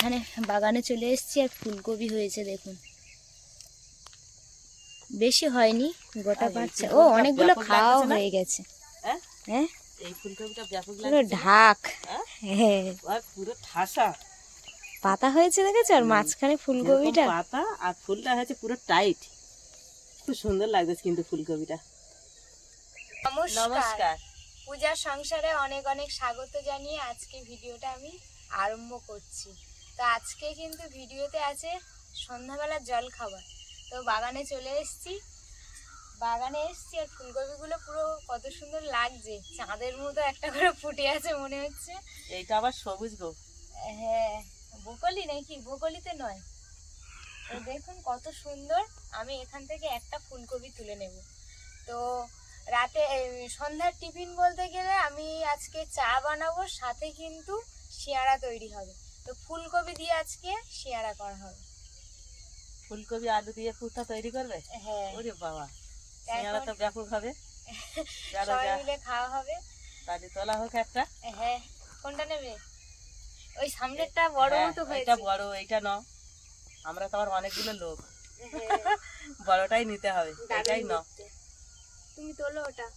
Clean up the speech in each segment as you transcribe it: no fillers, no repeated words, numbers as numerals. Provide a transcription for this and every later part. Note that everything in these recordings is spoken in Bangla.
এখানে বাগানে চলে এসেছি আর ফুলকপি হয়েছে দেখুন, বেশি হয়নি, গোটা পাচ্ছে। ও অনেকগুলো খাওয়া হয়ে গেছে। হ্যাঁ এই ফুলকপিটা ব্যাপক পুরো লাগছে ঢাক। হ্যাঁ আর পুরো ঠাসা পাতা হয়েছে দেখেছো, আর মাঝখানে ফুলকপিটা পাতা আর ফুলটা হয়েছে পুরো টাইট, খুব সুন্দর লাগছে কিন্তু ফুলকপিটা। নমস্কার। পূজার সংসারে অনেক অনেক স্বাগত জানিয়ে আজকে ভিডিওটা আমি আরম্ভ করছি। তো আজকে কিন্তু ভিডিওতে আছে সন্ধ্যাবেলার জল খাবার। তো বাগানে চলে এসেছি আর ফুলকপিগুলো পুরো কত সুন্দর লাগছে, চাঁদের মতো একটা করে ফুটে আছে মনে হচ্ছে। এইটা আবার সবুজ গো। হ্যাঁ ব্রোকলি নাকি, ব্রোকলিতে নয়। তো দেখুন কত সুন্দর। আমি এখান থেকে একটা ফুলকপি তুলে নেব। তো রাতে সন্ধ্যার টিফিন বলতে গেলে আমি আজকে চা বানাবো, সাথে কিন্তু সিয়ারা তৈরি হবে। তো ফুলকপি দিয়ে আজকে সিয়ারা করা হবে। ফুলকপি আলু দিয়ে পুরটা তৈরি করবে? হ্যাঁ। ওরে বাবা, সিঙ্গারা তো ব্যাপক হবে। সবাই মিলে খাওয়া হবে। তাহলে তোলা হোক একটা। হ্যাঁ কোনটা নেবে? ওই সামনেরটা বড় মতো হয়েছে। এটা বড়, এইটা নাও। আমরা তো আবার অনেকগুলো লোক, বড়টাই নিতে হবে। এটাই নাও, তুমি তোলো ওটা।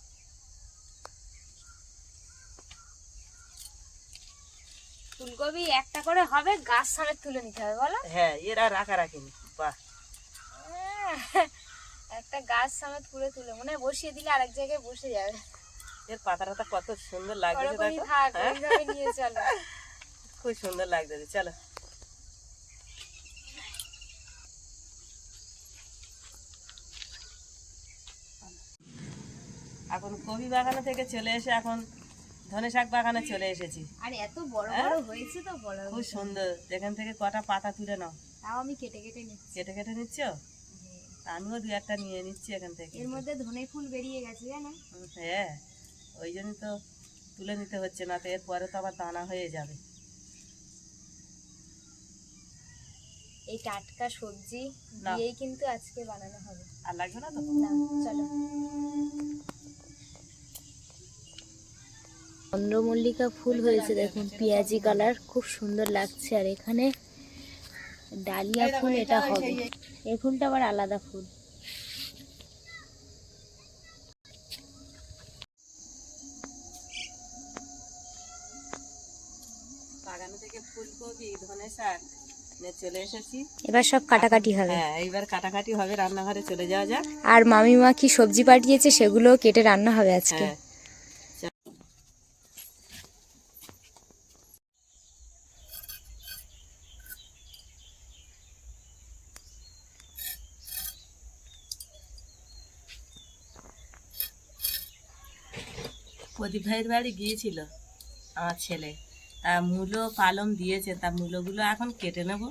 ফুলকপি একটা করে হবে, গাছ সমেত তুলে নিতে হবে বলো। হ্যাঁ এরা রাখা রাখিনি। বাহ, একটা গাছ সমেত পুরো তুলে মনে হয় বসিয়ে দিলে আরেক জায়গায় বসে যাবে। এর পাতাটা কত সুন্দর লাগছে দেখো। ওইভাবে নিয়ে চলো। খুব সুন্দর লাগছে, চলো। এখন কবি বাগানে থেকে চলে এসে এখন ধনে শাক বাগানে চলে এসেছি। আর এত বড় বড় হয়েছে তো বড়, খুব সুন্দর। এখান থেকে কটা পাতা তুলে নাও। তাও আমি কেটে কেটে নিচ্ছি। কেটে কেটে নিচ্ছ? আমিও দু একটা নিয়ে নিচ্ছি এখান থেকে। এর মধ্যে ধনে ফুল বেরিয়ে গেছে জানো। হ্যাঁ ওই জন্যই তো তুলে নিতে হচ্ছে, না তো এরপরে তো আবার দানা হয়ে যাবে। এই টাটকা সবজি দিয়েই কিন্তু আজকে বানানো হবে। আর লাগবে না তো? না চলো। চন্দ্রমল্লিকা ফুল হয়েছে দেখুন, পেঁয়াজি কালার, খুব সুন্দর লাগছে। আর এখানে ডালিয়া ফুল, এটা হবে। এই ফুলটা আবার আলাদা ফুল। বাগানে থেকে ফুলকপি ধনে শাক নিয়ে চলে এসেছি। এবার সব কাটাকাটি হবে। হ্যাঁ এইবার কাটাকাটি হবে, রান্নাঘরে চলে যাওয়া যাক। আর মামিমা কি সবজি পাঠিয়েছে সেগুলো কেটে রান্না হবে আজকে। হ্যাঁ প্রদীপ ভাইয়ের বাড়ি গিয়েছিল আমার ছেলে, তা মূলো পালং দিয়েছে, তা মূলোগুলো এখন কেটে নেব।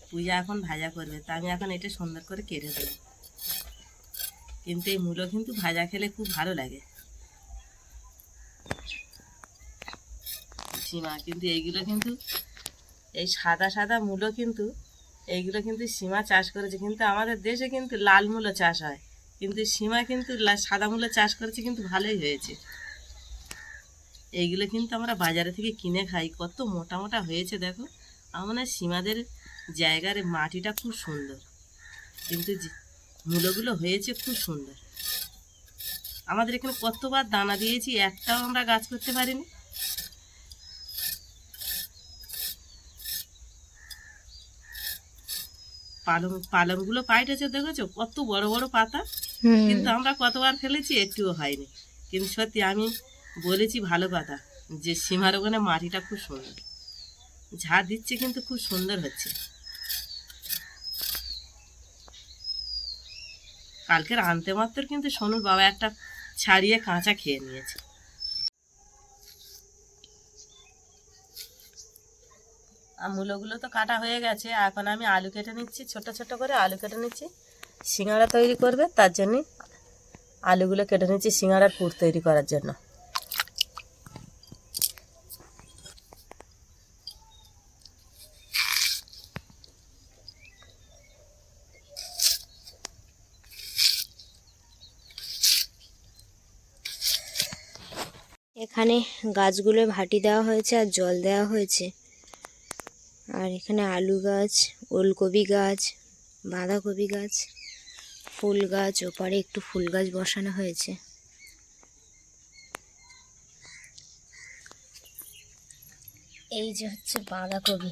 পূজা এখন ভাজা করবে, তা আমি এখন এটা সুন্দর করে কেটে দেবো। কিন্তু এই মূলো কিন্তু ভাজা খেলে খুব ভালো লাগে। সীমা কিন্তু এইগুলো কিন্তু, এই সাদা সাদা মূলো কিন্তু এইগুলো কিন্তু সীমা চাষ করেছে। কিন্তু আমাদের দেশে কিন্তু লাল মূলো চাষ হয়, কিন্তু সীমা কিন্তু সাদা মূলো চাষ করেছে, কিন্তু ভালোই হয়েছে। এইগুলো কিন্তু আমরা বাজারে থেকে কিনে খাই, কত মোটা মোটা হয়েছে দেখো। আমার মনে হয় সীমাদের জায়গার মাটিটা খুব সুন্দর, কিন্তু মূলগুলো হয়েছে খুব সুন্দর। আমাদের এখানে কতবার দানা দিয়েছি, একটাও আমরা গাছ করতে পারিনি। পালংগুলো পাইটেছে দেখেছো, কত বড় বড় পাতা, কিন্তু আমরা কতবার ফেলেছি একটুও হয়নি। কিন্তু সত্যি আমি বলেছি ভালো কথা, যে সীমার ওখানে মাটিটা খুব সুন্দর, ঝাড় দিচ্ছে কিন্তু খুব সুন্দর হচ্ছে। কালকের আনতে মাত্র কিন্তু সোনুর বাবা একটা ছাড়িয়ে কাঁচা খেয়ে নিয়েছে। আর মূলগুলো তো কাটা হয়ে গেছে, এখন আমি আলু কেটে নিচ্ছি, ছোট ছোট করে আলু কেটে নিচ্ছি। সিঙ্গাড়া তৈরি করবে, তার জন্যে আলুগুলো কেটে নিচ্ছি সিঙ্গাড়ার পুর তৈরি করার জন্য। এখানে গাছগুলো ভাটি দেওয়া হয়েছে আর জল দেওয়া হয়েছে। আর এখানে আলু গাছ, ওলকপি গাছ, বাঁধাকপি গাছ, ফুল গাছ, ওপারে একটু ফুল গাছ বসানো হয়েছে। এই যে হচ্ছে বাঁধাকপি,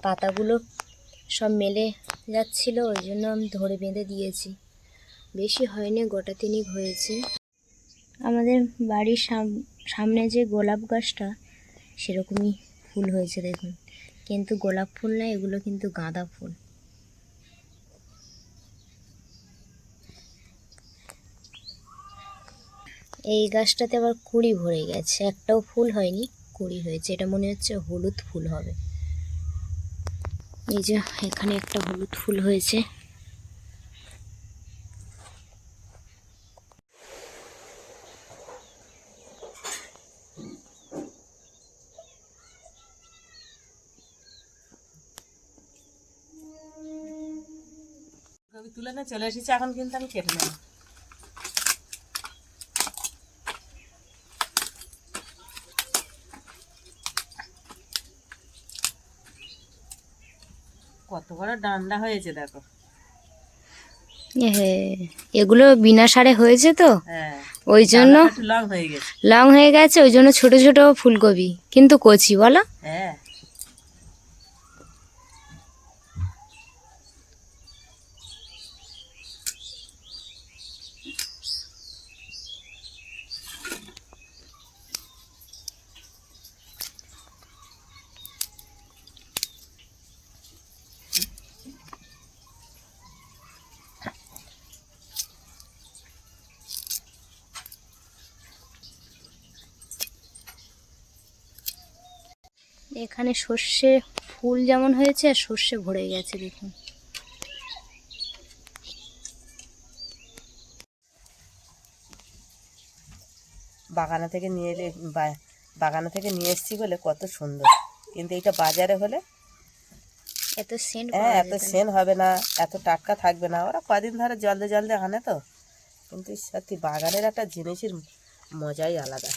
পাতাগুলো সব মেলে যাচ্ছিল, ওই জন্য আমি ধরে বেঁধে দিয়েছি। বেশি হয়নি, গোটা তিনিক হয়েছে। আমাদের বাড়ির সামনে যে গোলাপ গাছটা সেরকমই ফুল হয়েছে দেখুন, কিন্তু গোলাপ ফুল না, এগুলো কিন্তু গাঁদা ফুল। এই গাছটাতে আবার কুঁড়ি ভরে গেছে, একটাও ফুল হয়নি, কুঁড়ি হয়েছে। এটা মনে হচ্ছে হলুদ ফুল হবে। এই যে এখানে একটা হলুদ ফুল হয়েছে। কবি তুলে না চলে এসেছে, এখন কিন্তু আমি কেটে নেব। কত বড় ডান্ডা হয়েছে দেখো। এগুলো বিনা সারে হয়েছে তো, হ্যাঁ, ওই জন্য একটু লং হয়ে গেছে। লং হয়ে গেছে, ওই জন্য ছোট ছোট ফুলকপি, কিন্তু কচি বলো। হ্যাঁ, এখানে সর্ষে ফুল যেমন হয়েছে আর সর্ষে ভরে গেছে দেখুন। বাগানে থেকে নিয়ে এলে, বাগানে থেকে নিয়ে এসেছি বলে কত সুন্দর, কিন্তু এটা বাজারে হলে এত সেন্ট, হ্যাঁ এত সেন হবে না, এত টাটকা থাকবে না। ওরা কদিন ধরে জলদি জলদি আনে তো, কিন্তু সত্যি বাগানের একটা জিনিসের মজাই আলাদা।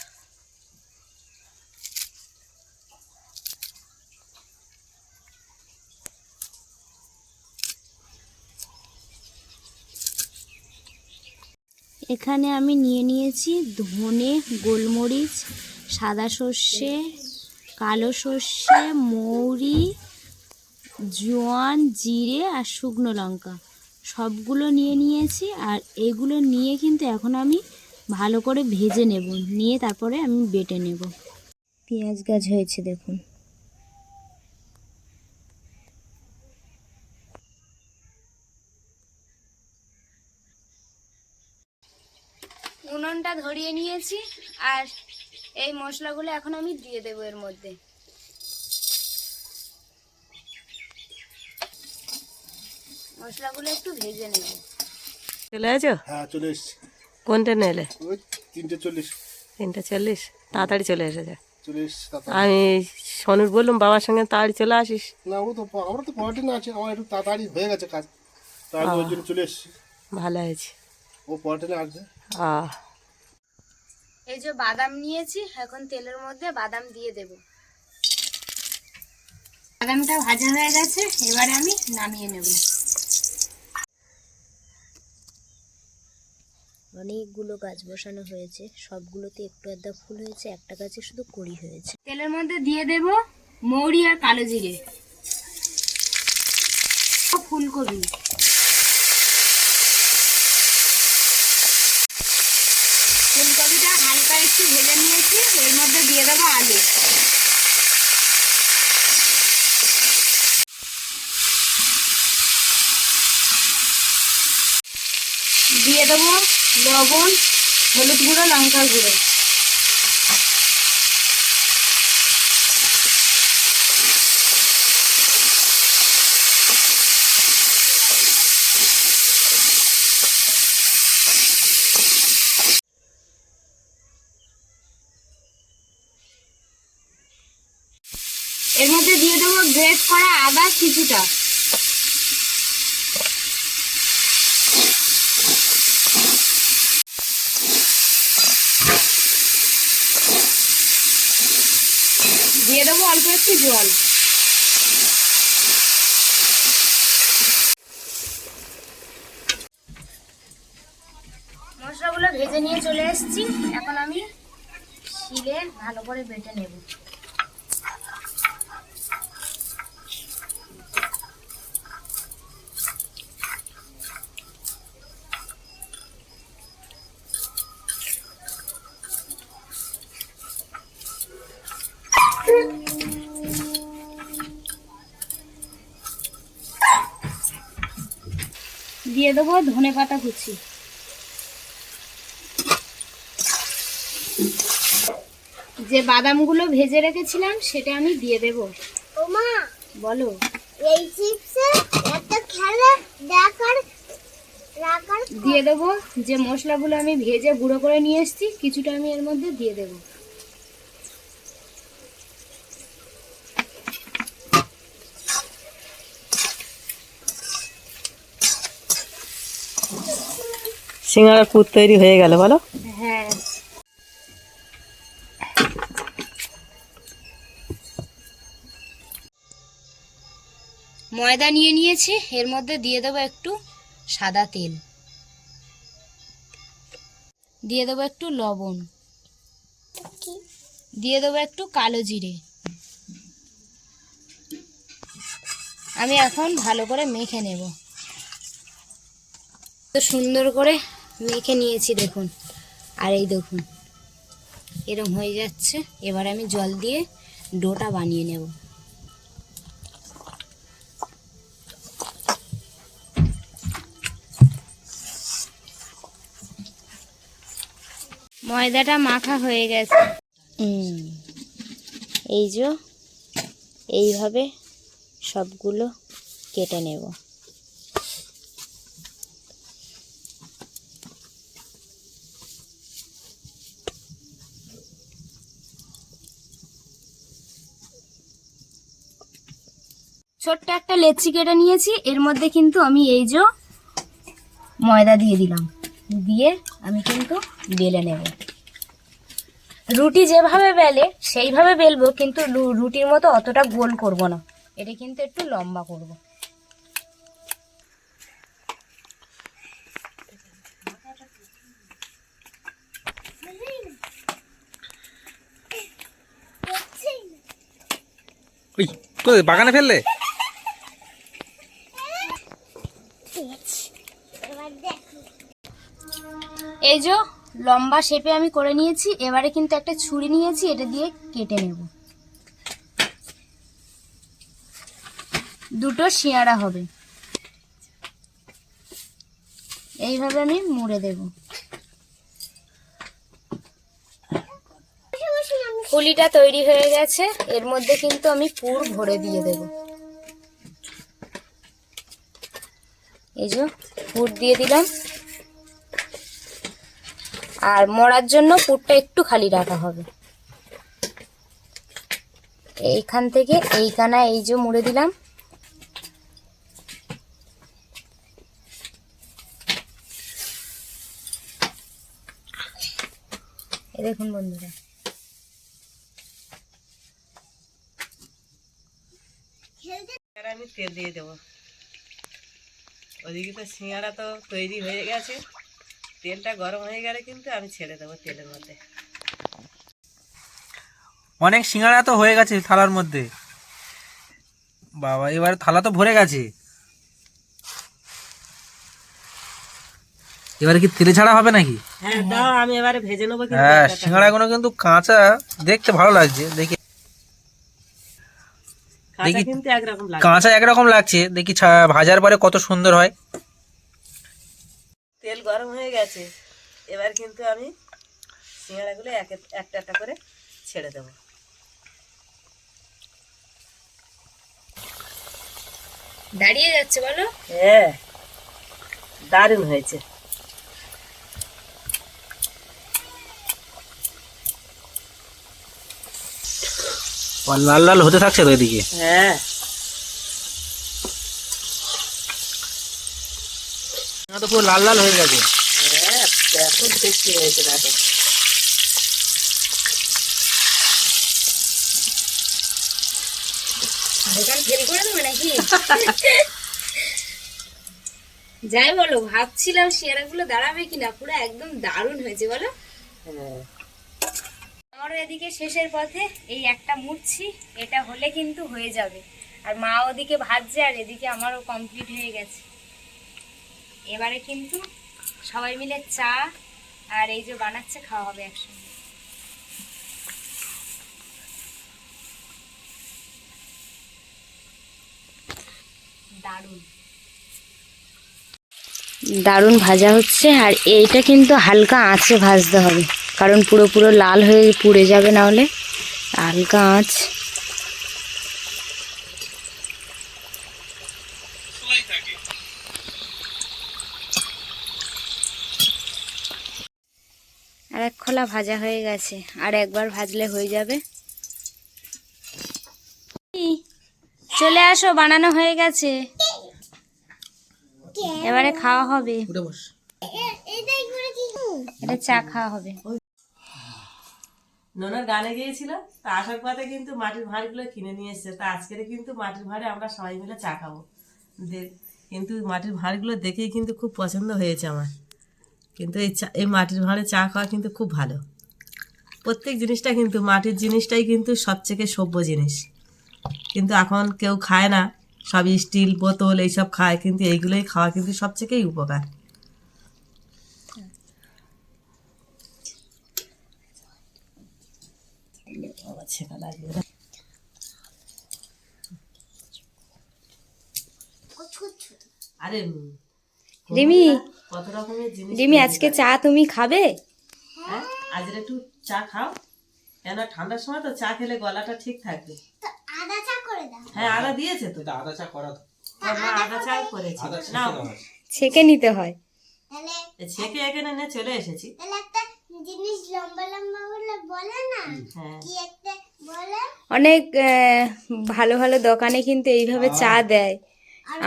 এখানে আমি নিয়ে নিয়েছি ধনে, গোলমরিচ, সাদা সর্ষে, কালো সর্ষে, মৌরি, জোয়ান, জিরে আর শুকনো লঙ্কা সবগুলো নিয়ে নিয়েছি। আর এগুলো নিয়ে কিন্তু এখন আমি ভালো করে ভেজে নেব, নিয়ে তারপরে আমি বেটে নেব। পেঁয়াজ গাছ হয়েছে দেখুন। উনুনটা ধরিয়ে নিয়েছি, আর এই মশলাগুলো এখন আমি দিয়ে দেবো এর মধ্যে। মশলাগুলো একটু ভেজে নেব। চলে আছো? হ্যাঁ চলে এসছি। কোন ট্রেনে এলে? ওই 3:40 3:40, তাড়াতাড়ি চলে এসেছে। চলে এসছি তাড়াতাড়ি। আমি সনুর বললাম বাবার সঙ্গে তাড়াতাড়ি চলে আসিস। না ও তো আমরা তো পড়াটি না আছে, আমার একটু তাড়াতাড়ি হয়ে গেছে কাজ, তাই আমি ওই জন্য চলে এসছি। ভালো হয়েছে। ও পড়াটি না আসবে। এই যে বাদাম নিয়েছি, এখন তেলের মধ্যে বাদাম দিয়ে দেব। বাদামটা ভাজা হয়ে গেছে, এবারে আমি নামিয়ে নেব। অনেকগুলো গাছ বসানো হয়েছে, সবগুলোতে একটু আধা ফুল হয়েছে, একটা গাছে শুধু কুঁড়ি হয়েছে। তেলের মধ্যে দিয়ে দেব মৌরি আর কালো জিরে, ফুলকপি, ফুলকপিটা হালকা একটু ভেজে নিয়েছি, এর মধ্যে দিয়ে দেবো আলু। দিয়ে দেবো লবণ, হলুদ গুঁড়ো, লঙ্কার গুঁড়ো। এর মধ্যে দিয়ে দেবো গ্রেট করা আদা কিছুটা। দিয়ে দেবো অল্প একটু জল। বাদামগুলো ভেজে নিয়ে চলে এসেছি, এখন আমি শিলে ভালো করে বেটে নেব। দিয়ে দেবো ধনেপাতা কুচি, যে বাদামগুলো ভেজে রেখেছিলাম সেটা আমি দিয়ে দেব। ওমা, বলো। এই চিপসে এত খেলে দেখার রাখার দিয়ে দেবো যে মশলাগুলো আমি ভেজে গুঁড়ো করে নিয়ে এসেছি, কিছুটা আমি এর মধ্যে দিয়ে দেবো। সিঙ্গাড়ার পুর তৈরি হয়ে গেল, বলো। হ্যাঁ, ময়দা নিয়ে নিয়েছি, এর মধ্যে দিয়ে দেবো একটু সাদা তেল, দিয়ে দেবো একটু লবণ, দিয়ে দেবো একটু কালো জিরে। আমি এখন ভালো করে মেখে নেব। তো সুন্দর করে মেখে নিয়েছি দেখুন, আর এই দেখুন এরকম হয়ে যাচ্ছে। এবার আমি জল দিয়ে ডোটা বানিয়ে নেব। ময়দাটা মাখা হয়ে গেছে। এই যে এইভাবে সবগুলো কেটে নেব। ছোট্ট একটা লেচি কেটে নিয়েছি, এর মধ্যে কিন্তু আমি এই যে ময়দা দিয়ে দিলাম, দিয়ে আমি কিন্তু বেলে নেব। রুটি যেভাবে বেলে সেইভাবে বেলবো, কিন্তু রুটির মতো অতটা গোল করব না, এটা কিন্তু একটু লম্বা করব। ওই কোথায় বাগানে ফেললে? এই যে লম্বা শেপে আমি করে নিয়েছি। এবারে কিন্তু একটা ছুরি নিয়েছি, এটা দিয়ে কেটে নেব। দুটো শিয়ারা হবে, এইভাবে আমি মুড়ে দেব। পুলিটা তৈরি হয়ে গেছে, এর মধ্যে কিন্তু আমি পুর ভরে দিয়ে দেব। এই যে পুর দিয়ে দিলাম, আর মোড়ার জন্য পুরটা একটু খালি রাখা হবে। এইখান থেকে এইখানা এই যে মুড়ে দিলাম। এই দেখুন বন্ধুরা, আমি তেল দিয়ে দেবো। ওদিকে তো সিঙ্গাড়া তো তৈরি হয়ে গেছে, তেলটা গরম হয়ে গেলে কিন্তু আমি ছেড়ে দেবো তেলের মধ্যে। অনেক সিঙ্গাড়া তো হয়ে গেছে থালার মধ্যে। বাবা, এবার থালা তো ভরে গেছে। এবারে কি তেলে ছাড়া হবে নাকি? হ্যাঁ দাও, আমি এবারে ভেজে নেবো। হ্যাঁ, সিঙ্গাড়াগুলো কিন্তু কাঁচা, দেখতে ভালো লাগছে। দেখি দেখি কিন্তু একরকম লাগে। কাঁচা একরকম লাগছে, দেখি ভাজার পরে কত সুন্দর হয়। তেল গরম হয়ে গেছে, এবার কিন্তু আমি সিঙ্গাড়াগুলো একটা একটা করে ছেড়ে দেবো। দাঁড়িয়ে যাচ্ছে বলো। হ্যাঁ, দারুণ হয়েছে। লাল লাল হতে থাকছে তো এদিকে। হ্যাঁ, তো পুরো লাল লাল হয়ে গেছে। হ্যাঁ, এখন টেস্টি হয়েছে দেখো। দোকান ফেরি করে দেবে নাকি? যাই বলো, ভাবছিলাম শিয়ারাগুলো দাঁড়াবে কিনা, পুরো একদম দারুণ হয়েছে বলো। আমারও এদিকে শেষের পথে, এই একটা মুড়ছি, এটা হলে কিন্তু হয়ে যাবে। আর মা ওদিকে ভাজছে আর এদিকে আমারও কমপ্লিট হয়ে গেছে। এবারে কিন্তু সবাই মিলে চা আর এই যে বানাচ্ছে খাওয়া হবে একসঙ্গে। দারুণ দারুণ ভাজা হচ্ছে। আর এইটা কিন্তু হালকা আঁচে ভাজতে হবে, কারণ পুরো পুরো লাল হয়ে পুড়ে যাবে, না হলে হালকা আঁচ। আর এক খোলা ভাজা হয়ে গেছে, আর একবার ভাজলে হয়ে যাবে। চলে আসো, বানানো হয়ে গেছে, এবারে খাওয়া হবে। উঠে বস। এটা চা খাওয়া হবে। ননার গানে গিয়েছিল, তা আসার পথে কিন্তু মাটির ভাঁড়গুলো কিনে নিয়ে এসছে। তা আজকের কিন্তু মাটির ভাঁড়ে আমরা সবাই মিলে চা খাবো। কিন্তু মাটির ভাঁড়গুলো দেখেই কিন্তু খুব পছন্দ হয়েছে আমার। কিন্তু এই মাটির ভাঁড়ে চা খাওয়া কিন্তু খুব ভালো। প্রত্যেক জিনিসটা কিন্তু মাটির জিনিসটাই কিন্তু সবথেকে সভ্য জিনিস। কিন্তু এখন কেউ খায় না, সব স্টিল বোতল এইসব খায়, কিন্তু এইগুলোই খাওয়া কিন্তু সবথেকেই উপকার। আরে রিমি, কত রকমের জিনিস। রিমি আজকে চা তুমি খাবে? হ্যাঁ, আজ একটু চা খাও, কেন ঠান্ডার সময় তো চা খেলে গলাটা ঠিক থাকবে। তো আদা চা করে দাও। হ্যাঁ, আদা দিয়েছে তো। এটা আদা চা করা তো। মা আদা চা করেছে। আদা না, ছেঁকে নিতে হয়। তাহলে ছেঁকে এখানে নিয়ে চলে এসেছি। তাহলে একটা জিনিস লম্বা লম্বা বলে বলে না, হ্যাঁ, কি একটা বলে, অনেক ভালো ভালো দোকানে কিন্তু এইভাবে চা দেয়,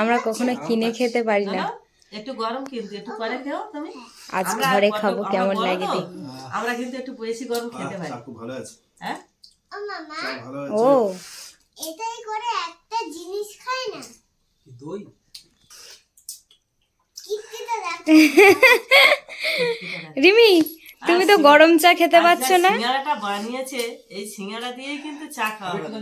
আমরা কখনো কিনে খেতে পারি না। না, একটু গরম কিন্তু একটু পরে খেও তুমি। আজ আমরা ঘরে কত- খাবো, আমরা কেমন বড় লাগে তো, দেখি। আমরা কিন্তু একটু বেশি গরম খেতে পারি। খুব ভালো আছে, হ্যাঁ, ও মামা ভালো ও এটাই করে একটা জিনিস খায় না, দই। কিটকিটা দেখ। রিমি, তুমি তো গরম চা খেতে আর পারছো যা না। সিঙ্গাড়াটা বানিয়েছে, এই সিঙ্গাড়া দিয়েই কিন্তু চা খাওয়া হবে।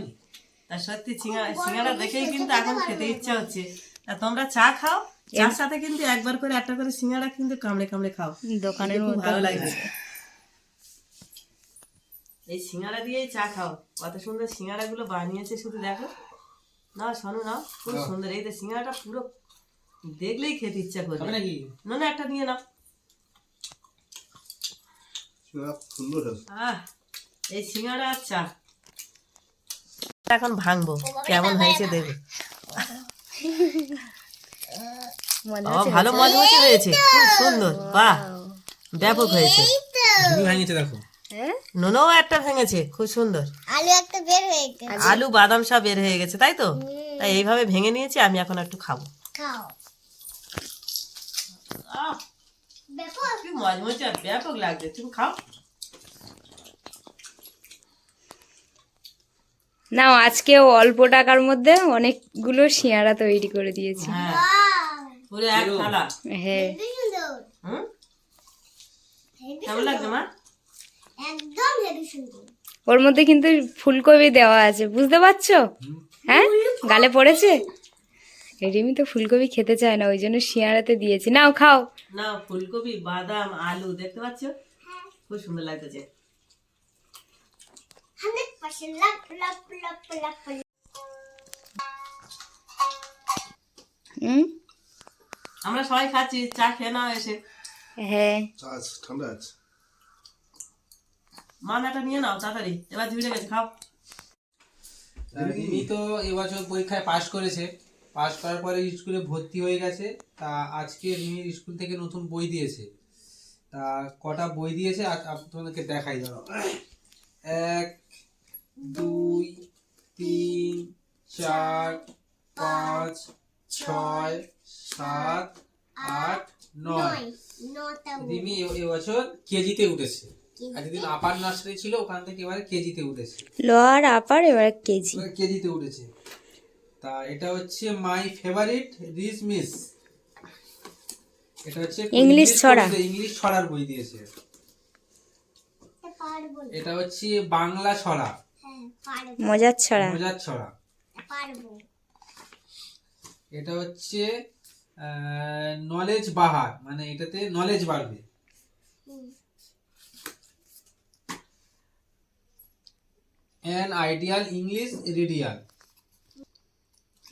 তা সত্যি সিঙ্গাড়া দেখেই কিন্তু এখন খেতে ইচ্ছা হচ্ছে। তা তোমরা চা খাও, চার সাথে কিন্তু একবার করে একটা করে সিঙ্গাড়া কিন্তু কামড়ে কামড়ে খাও, দোকানের খুব মতো ভালো লাগবে। এই সিঙ্গাড়া দিয়েই চা খাও, কত সুন্দর সিঙ্গাড়া গুলো বানিয়েছে শুধু দেখো। না শোনো, না খুব সুন্দর। এই যে সিঙ্গাড়াটা পুরো দেখলেই খেতে ইচ্ছা করবে নাকি? না, একটা নিয়ে নাও। সুন্দর আছে। এই সিঙ্গাড়া আর চা এখন ভাঙবো, কেমন হয়েছে দেখো। ভালো মজমচে হয়েছে, খুব সুন্দর, বাহ, ব্যাপক হয়েছে। তুমি ভাঙিয়েছে দেখো। নুনও একটা ভেঙেছে, খুব সুন্দর। আলু একটা বের হয়ে গেছে, আলু বাদাম সব বের হয়ে গেছে, তাই তো। তাই এইভাবে ভেঙে নিয়েছি, আমি এখন একটু খাবো। খাও। আহ, ব্যাপক কি মজমচে, ব্যাপক লাগছে, তুমি খাও। না, আজকেও অল্প টাকার মধ্যে অনেকগুলো সিঙ্গাড়া তৈরি করে দিয়েছি। হ্যাঁ, ওয়াও, পুরো এক থালা। হ্যাঁ, হেবি সুন্দর, হুম, হেবি কেমন লাগছে মা? একদম হেবি সুন্দর। ওর মধ্যে কিন্তু ফুলকপি দেওয়া আছে, বুঝতে পারছো? হ্যাঁ, গালে পড়েছে। রিমি তো ফুলকপি খেতে চায় না, ওই জন্য সিঙ্গাড়াতে দিয়েছি। নাও খাও। না, ফুলকপি বাদাম আলু দেখতে পাচ্ছ, খুব সুন্দর লাগতেছে। 100% লাপ লাপ লাপ লাপ। আমরা সবাই খাচ্ছি, চা খেয়ে নাও এসে। হ্যাঁ, চা আছে, ঠান্ডা আছে। মানাটা নিয়ে নাও তাড়াতাড়ি, এবার ঝুড়ে গেছে, খাও। রিমি তো এবছর পরীক্ষায় পাশ করেছে, পাশ করার পরে স্কুলে ভর্তি হয়ে গেছে। তা আজকে রিমির স্কুল থেকে নতুন বই দিয়েছে। তা কটা বই দিয়েছে তোমাদেরকে দেখাই, দাও। 1 2 3 4 5 6 7 8 9। নটা রিমি এবছর কেজিতে উঠেছে। এতদিন আপার নার্সারি ছিল, ওখান থেকে এবারে কেজিতে উঠেছে। লোয়ার আপার এবার কেজি। এবার কেজিতে উঠেছে। তা এটা হচ্ছে মাই ফেভারিট রিচ মিস। এটা হচ্ছে ইংলিশ ছড়া। ইংলিশ ছড়ার বই দিয়েছে। পারবো না। এটা হচ্ছে বাংলা ছড়া, হ্যাঁ পারবো মজার ছড়া। মজার ছড়া। পারবো। এটা হচ্ছে নলেজ বাহার, মানে এটাতে নলেজ বাড়বে। হুম। অ্যান আইডিয়াল ইংলিশ রিডিয়াল,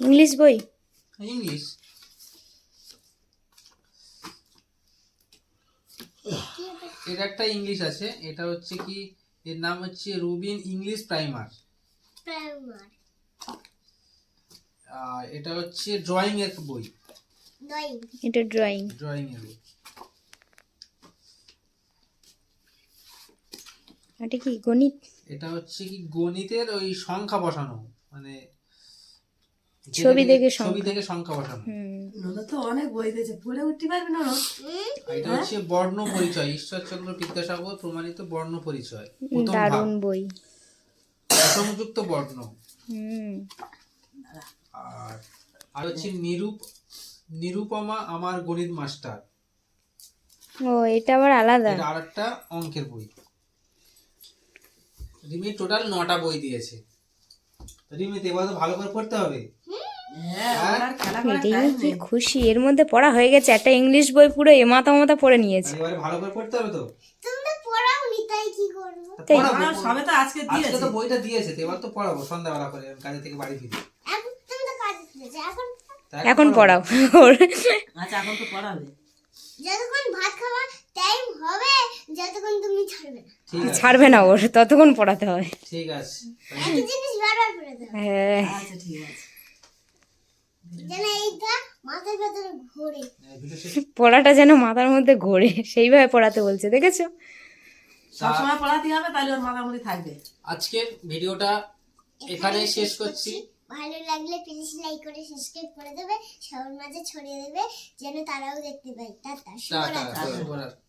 ইংলিশ বই। ইংলিশ। এটা একটা ইংলিশ আছে, এটা হচ্ছে কি, এর নাম হচ্ছে রুবিন ইংলিশ প্রাইমার। প্রাইমার। আর এটা হচ্ছে ড্রয়িং এর বই, ড্রয়িং। এটা ড্রয়িং। ড্রয়িং এর বই। এটা কি গণিত? এটা হচ্ছে কি গণিতের ওই সংখ্যা বসানো, মানে ছবি দেখে ছবি দেখে সংখ্যা বসানো। ননদ তো অনেক বই দিয়েছে, পড়ে উঠতে পারবি না ননদ? আর এটা হচ্ছে বর্ণ পরিচয়, ঈশ্বরচন্দ্র বিদ্যাসাগর প্রমাণিত বর্ণ পরিচয়, প্রথম ভাগ, দারুণ বই। সংযুক্ত বর্ণ। হুম। আর হচ্ছে নিরুপমা আমার গণিত মাস্টার, ও এটা আবার আলাদা। এটা আরেকটা অঙ্কের বই। রিমি টোটাল 9টা বই দিয়েছে। রিমি এবার তো ভালো করে পড়তে হবে। হ্যাঁ, ওর আর খেলা করার এটাই time কি নেই। খুশি, এর মধ্যে পড়া হয়ে গেছে। একটা ইংলিশ বই পুরো এমাথা মাথা পড়ে নিয়েছে। এবারে ভালো করে পড়তে হবে তো। তুমি তো পড়াওনি তাই কি করবো? তা তাই। পড়াবো। আমার সবে তো আজকে আজকে দিয়েছে। তো বইটা দিয়েছে, তো এবার তো পড়াবো সন্ধ্যাবেলা করে কাজে থেকে বাড়ি ফিরে। এখন তুমি তো কাজ করছো এখন। তা এখন পড়াও। আচ্ছা, এখন তো পড়াবে। যতক্ষণ ভাত খাওয়া টাইম হবে যতক্ষণ তুমি ছাড়বে না। ঠিক আছে, ছাড়বে না ওর, ততক্ষণ পড়াতে হবে। ঠিক আছে। একই জিনিস বারবার করে দেবে হ্যাঁ, আচ্ছা ঠিক আছে। যেন এইটা মাথার ভেতরে ঘোরে। ভিডিও শেষ। পড়াটা যেন মাথার মধ্যে ঘোরে, সেইভাবে পড়াতে বলছে, দেখেছো? সবসময় পড়াতে হবে, তাহলে ওর মাথামুড়ি থাকবে। আজকের ভিডিওটা এখানেই শেষ করছি। ভালো লাগলে প্লিজ লাইক করে সাবস্ক্রাইব করে দেবে, সবার মাঝে ছড়িয়ে দেবে যেন তারাও দেখতে পায়। টাটা, টাটা, শুভরাত্রি। শুভরাত্রি।